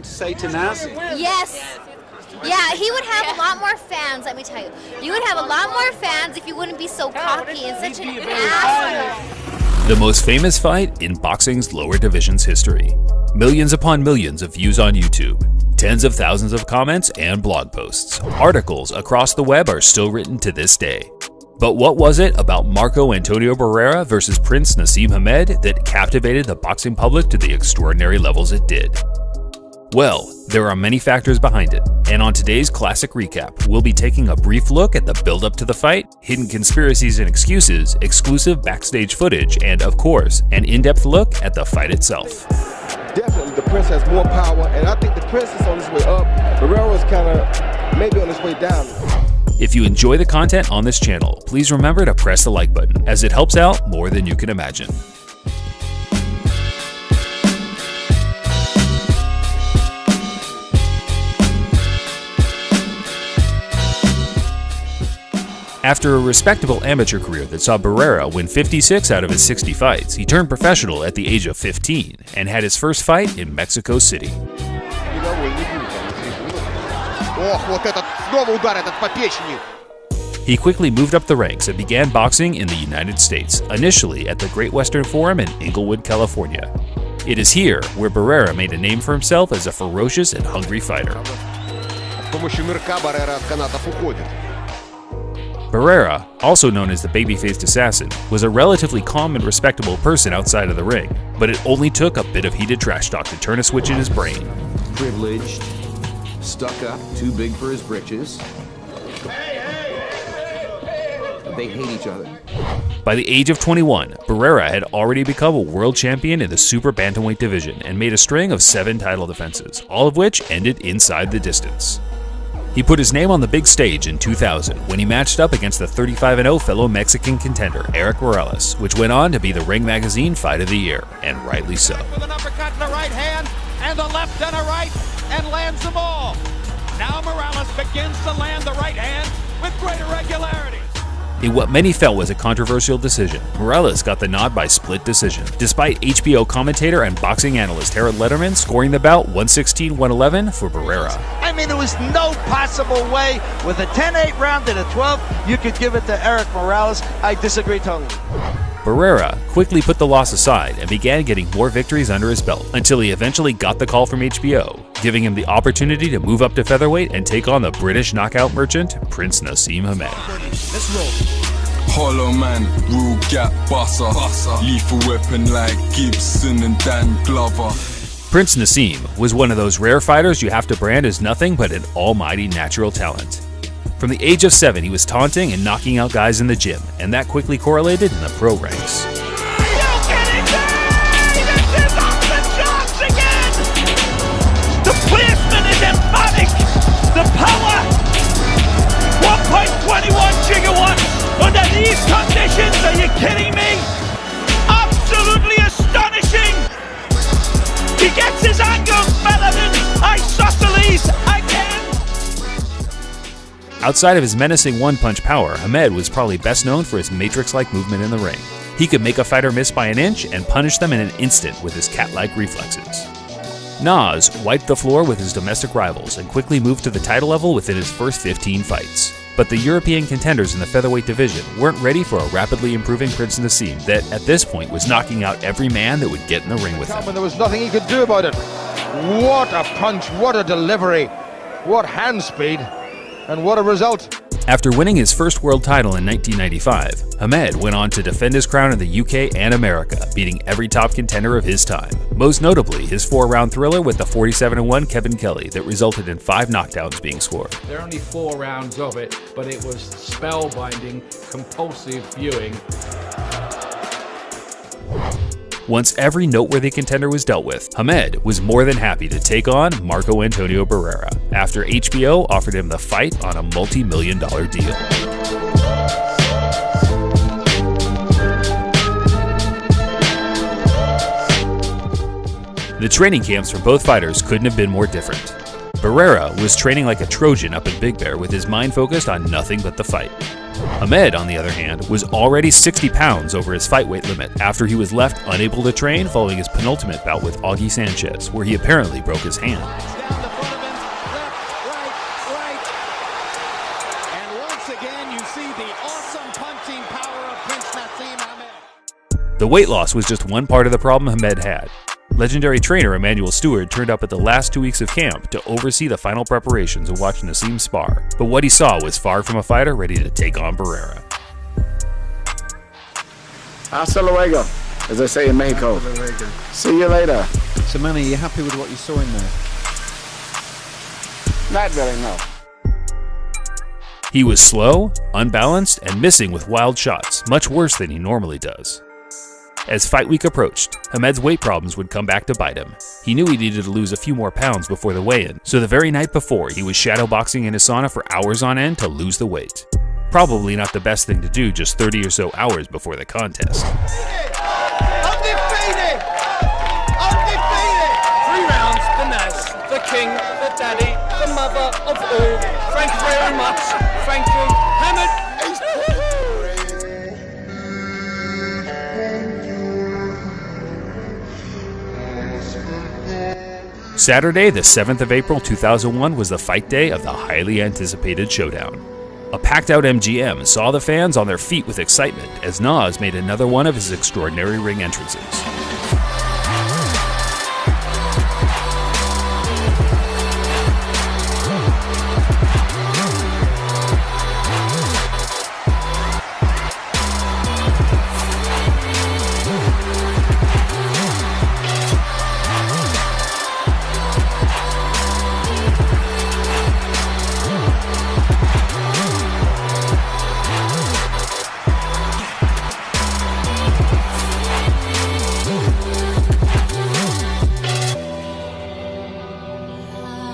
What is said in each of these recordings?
to say to Naseem? Yes. Yeah, he would have a lot more fans, let me tell you. You would have a lot more fans if you wouldn't be so cocky and such an asshole. The most famous fight in boxing's lower divisions history. Millions upon millions of views on YouTube. Tens of thousands of comments and blog posts. Articles across the web are still written to this day. But what was it about Marco Antonio Barrera versus Prince Naseem Hamed that captivated the boxing public to the extraordinary levels it did? Well, there are many factors behind it, and on today's Classic Recap, we'll be taking a brief look at the build-up to the fight, hidden conspiracies and excuses, exclusive backstage footage, and of course, an in-depth look at the fight itself. Definitely, the Prince has more power, and I think the Prince is on his way up. Barrera's kind of maybe on his way down. If you enjoy the content on this channel, please remember to press the like button, as it helps out more than you can imagine. After a respectable amateur career that saw Barrera win 56 out of his 60 fights, he turned professional at the age of 15 and had his first fight in Mexico City. He quickly moved up the ranks and began boxing in the United States, initially at the Great Western Forum in Inglewood, California. It is here where Barrera made a name for himself as a ferocious and hungry fighter. Barrera, also known as the baby-faced assassin, was a relatively calm and respectable person outside of the ring, but it only took a bit of heated trash talk to turn a switch in his brain. Privileged, stuck up, too big for his britches. They hate each other. By the age of 21, Barrera had already become a world champion in the super bantamweight division and made a string of 7 title defenses, all of which ended inside the distance. He put his name on the big stage in 2000 when he matched up against the 35-0 fellow Mexican contender Eric Morales, which went on to be the Ring Magazine Fight of the Year, and rightly so. With an uppercut in the right hand, and the left and a right, and lands them all. Now Morales begins to land the right hand with greater regularity. In what many felt was a controversial decision, Morales got the nod by split decision, despite HBO commentator and boxing analyst Harold Letterman scoring the bout 116-111 for Barrera. I mean, there was no possible way with a 10-8 round and a 12 you could give it to Eric Morales. I disagree totally. Barrera quickly put the loss aside and began getting more victories under his belt until he eventually got the call from HBO, giving him the opportunity to move up to featherweight and take on the British knockout merchant, Prince Naseem Hamed. Let's roll. Hollow man, rule gap busser, lethal weapon like Gibson and Dan Glover. Prince Naseem was one of those rare fighters you have to brand as nothing but an almighty natural talent. From the age of 7, he was taunting and knocking out guys in the gym, and that quickly correlated in the pro ranks. The placement is emphatic. The power, 1.21 gigawatts under these conditions. Are you kidding me? Absolutely astonishing. He gets his angles better than Isosceles again. Outside of his menacing one-punch power, Hamed was probably best known for his matrix-like movement in the ring. He could make a fighter miss by an inch and punish them in an instant with his cat-like reflexes. Nas wiped the floor with his domestic rivals and quickly moved to the title level within his first 15 fights. But the European contenders in the featherweight division weren't ready for a rapidly improving Prince Naseem that, at this point, was knocking out every man that would get in the ring with him. There was nothing he could do about it. What a punch, what a delivery, what hand speed, and what a result. After winning his first world title in 1995, Hamed went on to defend his crown in the UK and America, beating every top contender of his time. Most notably, his 4-round thriller with the 47-1 Kevin Kelly that resulted in 5 knockdowns being scored. There are only 4 rounds of it, but it was spellbinding, compulsive viewing. Once every noteworthy contender was dealt with, Hamed was more than happy to take on Marco Antonio Barrera, after HBO offered him the fight on a multi-million-dollar deal. The training camps for both fighters couldn't have been more different. Barrera was training like a Trojan up in Big Bear with his mind focused on nothing but the fight. Hamed, on the other hand, was already 60 pounds over his fight weight limit after he was left unable to train following his penultimate bout with Augie Sanchez, where he apparently broke his hand. Down the front of him, left, right. And once again, you see the awesome punching power of Prince Naseem Hamed. The weight loss was just one part of the problem Hamed had. Legendary trainer Emmanuel Stewart turned up at the last 2 weeks of camp to oversee the final preparations and watch Naseem spar, but what he saw was far from a fighter ready to take on Barrera. Hasta luego, as they say in Mexico. See you later. So Manny, are you happy with what you saw in there? Not really, no. He was slow, unbalanced, and missing with wild shots, much worse than he normally does. As fight week approached, Hamed's weight problems would come back to bite him. He knew he needed to lose a few more pounds before the weigh-in, so the very night before, he was shadowboxing in his sauna for hours on end to lose the weight. Probably not the best thing to do just 30 or so hours before the contest. Undefeated! Undefeated! 3 rounds, the Naz, the king, the daddy, the mother of all. Thank you very much. Thank you. Hamed! Saturday, the 7th of April 2001 was the fight day of the highly anticipated showdown. A packed-out MGM saw the fans on their feet with excitement as Nas made another one of his extraordinary ring entrances.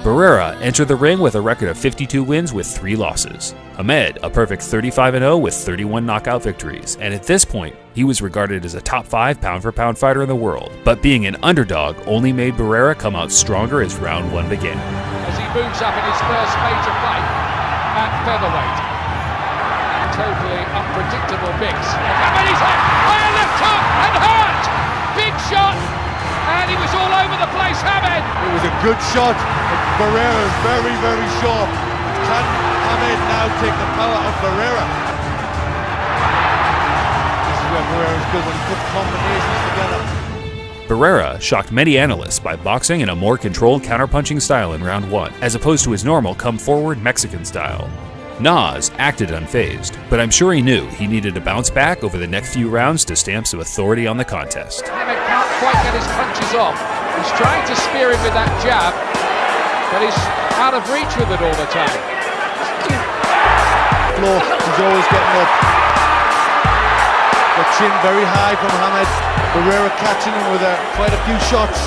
Barrera entered the ring with a record of 52 wins with 3 losses. Hamed, a perfect 35-0 with 31 knockout victories, and at this point, he was regarded as a top 5 pound-for-pound fighter in the world. But being an underdog only made Barrera come out stronger as round 1 began. As he moves up in his first major fight at featherweight. Totally unpredictable mix. And he's hit! High left hook and hurt! Big shot! And he was all over the place, Hamed! It was a good shot. Barrera is very, very sharp. Can Hamed now take the power of Barrera? This is where Barrera is good when he puts combinations together. Barrera shocked many analysts by boxing in a more controlled counterpunching style in round 1, as opposed to his normal come-forward Mexican style. Nas acted unfazed, but I'm sure he knew he needed to bounce back over the next few rounds to stamp some authority on the contest. Hamed can't quite get his punches off. He's trying to spear him with that jab, but he's out of reach with it all the time. Floor, he's always getting up. The chin very high from Hamed. Barrera catching him with quite a few shots.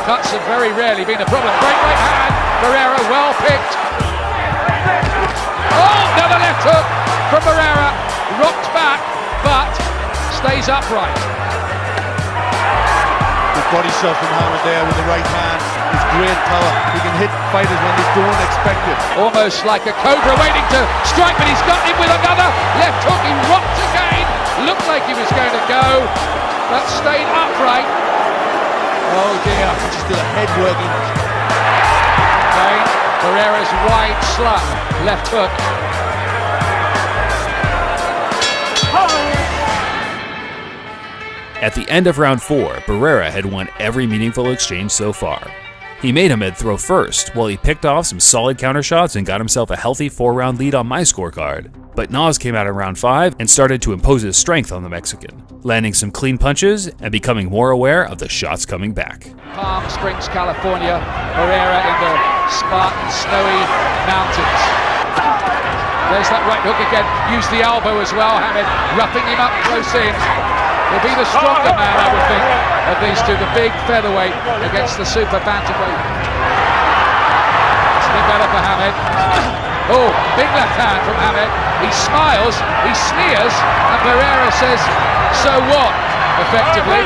Cuts have very rarely been a problem. Great right hand. Barrera well picked. Oh, another left hook from Barrera. Rocked back, but stays upright. Good body shot from Hamed there with the right hand. His great power. He can hit fighters when they don't expect it. Almost like a cobra waiting to strike, but he's got him with another left hook. He rocked again. Looked like he was going to go, but stayed upright. Oh dear, just did a head working. Okay, Barrera's wide slap, left hook. At the end of round 4, Barrera had won every meaningful exchange so far. He made Hamed throw first, while he picked off some solid counter shots and got himself a healthy 4-round lead on my scorecard. But Nas came out in round 5 and started to impose his strength on the Mexican, landing some clean punches and becoming more aware of the shots coming back. Palm Springs, California, Barrera in the Spartan snowy mountains. There's that right hook again, used the elbow as well, Hamed roughing him up close in. He'll be the stronger man, I would think, of these two, the big featherweight against the super bantamweight. It's a bit better for Hamed. Oh, big left hand from Hamed. He smiles, he sneers, and Barrera says, so what? Effectively,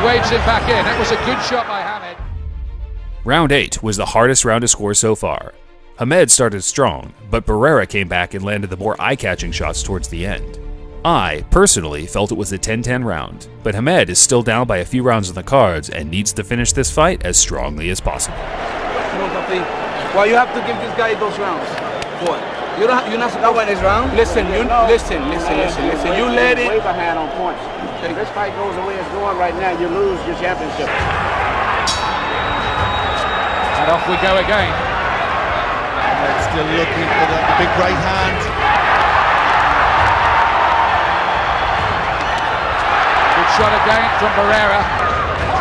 waves him back in. That was a good shot by Hamed. Round 8 was the hardest round to score so far. Hamed started strong, but Barrera came back and landed the more eye-catching shots towards the end. I, personally, felt it was a 10-10 round, but Hamed is still down by a few rounds on the cards and needs to finish this fight as strongly as possible. Well, you have to give this guy those rounds. What? You're not supposed to win this round. Listen, listen. You let it. Wave a hand on points. If this fight goes the way it's going right now, you lose your championship. And off we go again. Still looking for the big right hand. Good shot again from Barrera.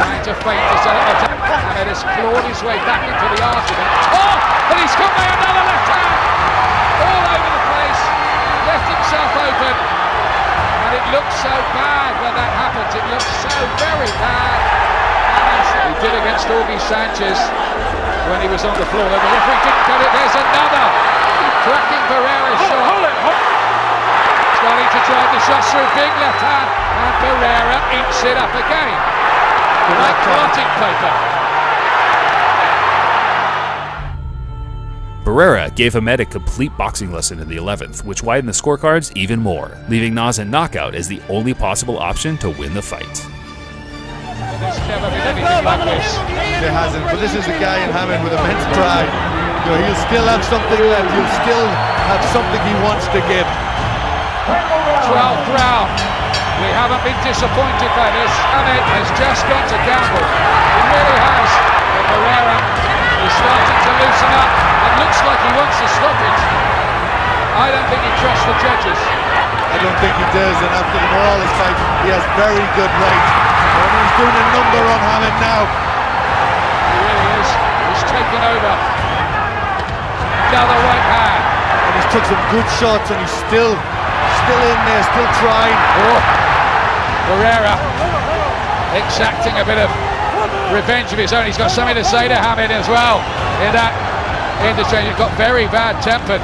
Trying to feint this attack. Hamed has clawed his way back into the argument. Oh! But he's come by another left hand! All over the place. Left himself open. And it looked so bad when that happened. It looked so very bad. He did against Augie Sanchez when he was on the floor. The referee didn't get it. There's another cracking Barrera's shot. Starting to drive the shots through, big left hand, and Barrera inks it up again. Like blotting paper. Barrera gave Hamed a complete boxing lesson in the 11th, which widened the scorecards even more, leaving Nas in knockout as the only possible option to win the fight. There's never been anything like this. There hasn't, but this is a guy in Hamed with immense pride. You know, he'll still have something left. He'll still have something he wants to give. 12th round. We haven't been disappointed by this. Hamed has just got to gamble. He really has. But Barrera is starting to loosen up. It looks like he wants to stop it. I don't think he trusts the judges. I don't think he does, and after the Morales fight, he has very good weight. And he's doing a number on Hamed now. He really is. He's taken over. Another right hand. And he's took some good shots, and he's still in there, still trying. Oh. Barrera exacting a bit of revenge of his own. He's got something to say to Hamed as well in that interchange. He's got very bad tempered.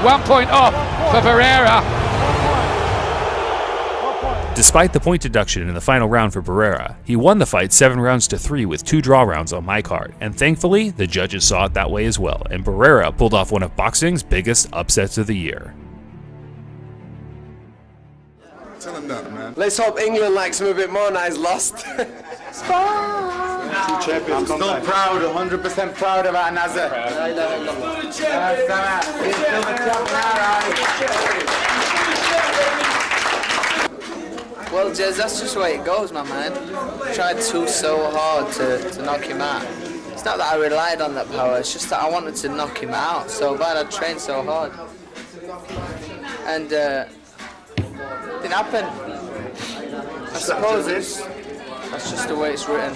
1 point off for Barrera. Despite the point deduction in the final round for Barrera, he won the fight 7 rounds to 3 with 2 draw rounds on my card, and thankfully, the judges saw it that way as well, and Barrera pulled off one of boxing's biggest upsets of the year. Tell him that, man. Let's hope England likes him a bit more now he's lost. I'm still proud, 100% proud about Nazar. Well, Jez, that's just the way it goes, my man. I tried so hard to knock him out. It's not that I relied on that power, it's just that I wanted to knock him out so bad. I trained so hard. And it didn't happen. I suppose that's just the way it's written.